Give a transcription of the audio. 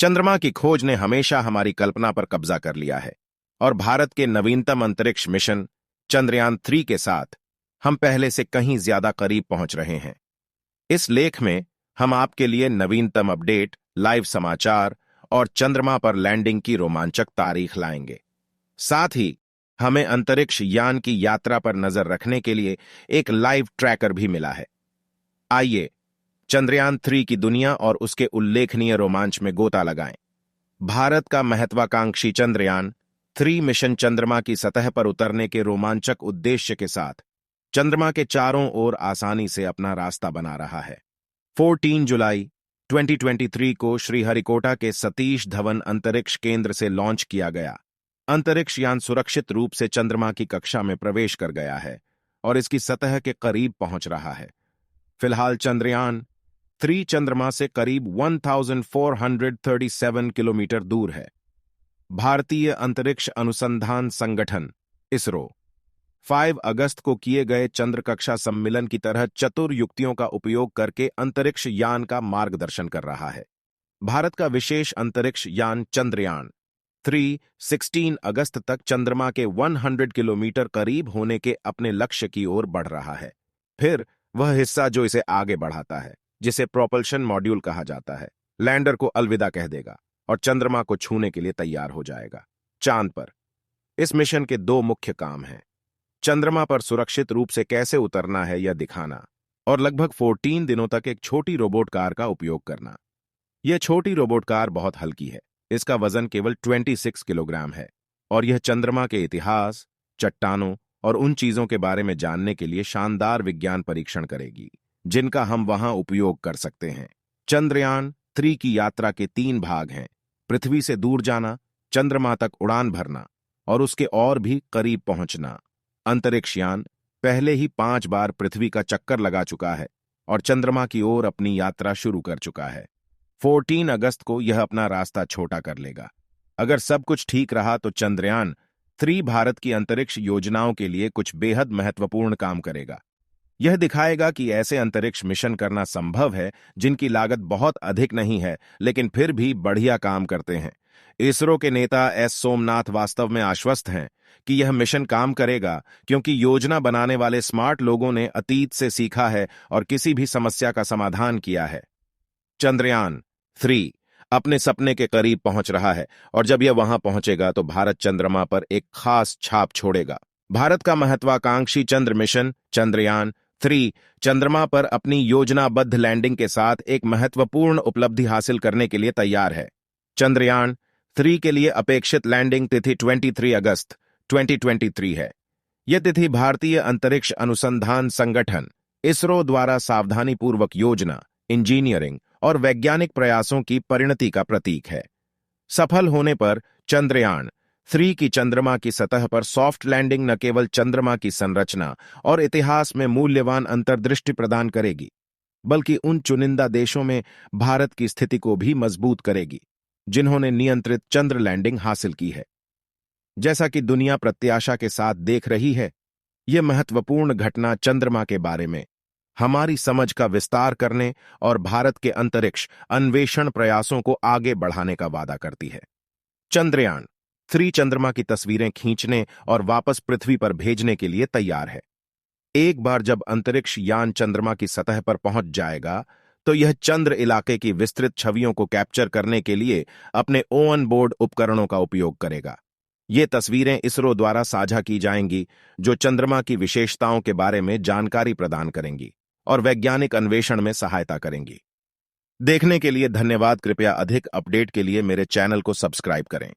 चंद्रमा की खोज ने हमेशा हमारी कल्पना पर कब्जा कर लिया है और भारत के नवीनतम अंतरिक्ष मिशन चंद्रयान-3 के साथ हम पहले से कहीं ज्यादा करीब पहुंच रहे हैं। इस लेख में हम आपके लिए नवीनतम अपडेट, लाइव समाचार और चंद्रमा पर लैंडिंग की रोमांचक तारीख लाएंगे। साथ ही हमें अंतरिक्ष यान की यात्रा पर नजर रखने के लिए एक लाइव ट्रैकर भी मिला है। आइए चंद्रयान-3 की दुनिया और उसके उल्लेखनीय रोमांच में गोता लगाएं। भारत का महत्वाकांक्षी चंद्रयान-3 मिशन चंद्रमा की सतह पर उतरने के रोमांचक उद्देश्य के साथ चंद्रमा के चारों ओर आसानी से अपना रास्ता बना रहा है। 14 जुलाई 2023 को श्रीहरिकोटा के सतीश धवन अंतरिक्ष केंद्र से लॉन्च किया गया अंतरिक्ष यान सुरक्षित रूप से चंद्रमा की कक्षा में प्रवेश कर गया है और इसकी सतह के करीब पहुंच रहा है। फिलहाल चंद्रयान-3 चंद्रमा से करीब 1437 किलोमीटर दूर है। भारतीय अंतरिक्ष अनुसंधान संगठन इसरो 5 अगस्त को किए गए चंद्र कक्षा सम्मेलन की तरह चतुर युक्तियों का उपयोग करके अंतरिक्ष यान का मार्गदर्शन कर रहा है। भारत का विशेष अंतरिक्ष यान चंद्रयान-3 16 अगस्त तक चंद्रमा के 100 किलोमीटर करीब होने के अपने लक्ष्य की ओर बढ़ रहा है। फिर वह हिस्सा जो इसे आगे बढ़ाता है, जिसे प्रोपल्शन मॉड्यूल कहा जाता है, लैंडर को अलविदा कह देगा और चंद्रमा को छूने के लिए तैयार हो जाएगा। चांद पर इस मिशन के 2 मुख्य काम हैं: चंद्रमा पर सुरक्षित रूप से कैसे उतरना है यह दिखाना और लगभग 14 दिनों तक एक छोटी रोबोट कार का उपयोग करना। यह छोटी रोबोट कार बहुत हल्की है, इसका वजन केवल 26 किलोग्राम है और यह चंद्रमा के इतिहास, चट्टानों और उन चीजों के बारे में जानने के लिए शानदार विज्ञान परीक्षण करेगी जिनका हम वहां उपयोग कर सकते हैं। चंद्रयान-3 की यात्रा के 3 भाग हैं: पृथ्वी से दूर जाना, चंद्रमा तक उड़ान भरना और उसके और भी करीब पहुंचना। अंतरिक्ष यान पहले ही 5 बार पृथ्वी का चक्कर लगा चुका है और चंद्रमा की ओर अपनी यात्रा शुरू कर चुका है। 14 अगस्त को यह अपना रास्ता छोटा कर लेगा। अगर सब कुछ ठीक रहा तो चंद्रयान-3 भारत की अंतरिक्ष योजनाओं के लिए कुछ बेहद महत्वपूर्ण काम करेगा। यह दिखाएगा कि ऐसे अंतरिक्ष मिशन करना संभव है जिनकी लागत बहुत अधिक नहीं है लेकिन फिर भी बढ़िया काम करते हैं। इसरो के नेता एस सोमनाथ वास्तव में आश्वस्त हैं कि यह मिशन काम करेगा क्योंकि योजना बनाने वाले स्मार्ट लोगों ने अतीत से सीखा है और किसी भी समस्या का समाधान किया है। चंद्रयान-3 अपने सपने के करीब पहुंच रहा है और जब यह वहां पहुंचेगा तो भारत चंद्रमा पर एक खास छाप छोड़ेगा। भारत का महत्वाकांक्षी चंद्र मिशन चंद्रयान-3 चंद्रमा पर अपनी योजनाबद्ध लैंडिंग के साथ एक महत्वपूर्ण उपलब्धि हासिल करने के लिए तैयार है। चंद्रयान-3 के लिए अपेक्षित लैंडिंग तिथि 23 अगस्त 2023 है। यह तिथि भारतीय अंतरिक्ष अनुसंधान संगठन इसरो द्वारा सावधानीपूर्वक योजना, इंजीनियरिंग और वैज्ञानिक प्रयासों की परिणति का प्रतीक है। सफल होने पर चंद्रयान-3 की चंद्रमा की सतह पर सॉफ्ट लैंडिंग न केवल चंद्रमा की संरचना और इतिहास में मूल्यवान अंतर्दृष्टि प्रदान करेगी, बल्कि उन चुनिंदा देशों में भारत की स्थिति को भी मजबूत करेगी जिन्होंने नियंत्रित चंद्र लैंडिंग हासिल की है। जैसा कि दुनिया प्रत्याशा के साथ देख रही है, यह महत्वपूर्ण घटना चंद्रमा के बारे में हमारी समझ का विस्तार करने और भारत के अंतरिक्ष अन्वेषण प्रयासों को आगे बढ़ाने का वादा करती है। चंद्रयान-3 चंद्रमा की तस्वीरें खींचने और वापस पृथ्वी पर भेजने के लिए तैयार है। एक बार जब अंतरिक्ष यान चंद्रमा की सतह पर पहुंच जाएगा तो यह चंद्र इलाके की विस्तृत छवियों को कैप्चर करने के लिए अपने ऑन बोर्ड उपकरणों का उपयोग करेगा। ये तस्वीरें इसरो द्वारा साझा की जाएंगी जो चंद्रमा की विशेषताओं के बारे में जानकारी प्रदान करेंगी और वैज्ञानिक अन्वेषण में सहायता करेंगी। देखने के लिए धन्यवाद। कृपया अधिक अपडेट के लिए मेरे चैनल को सब्सक्राइब करें।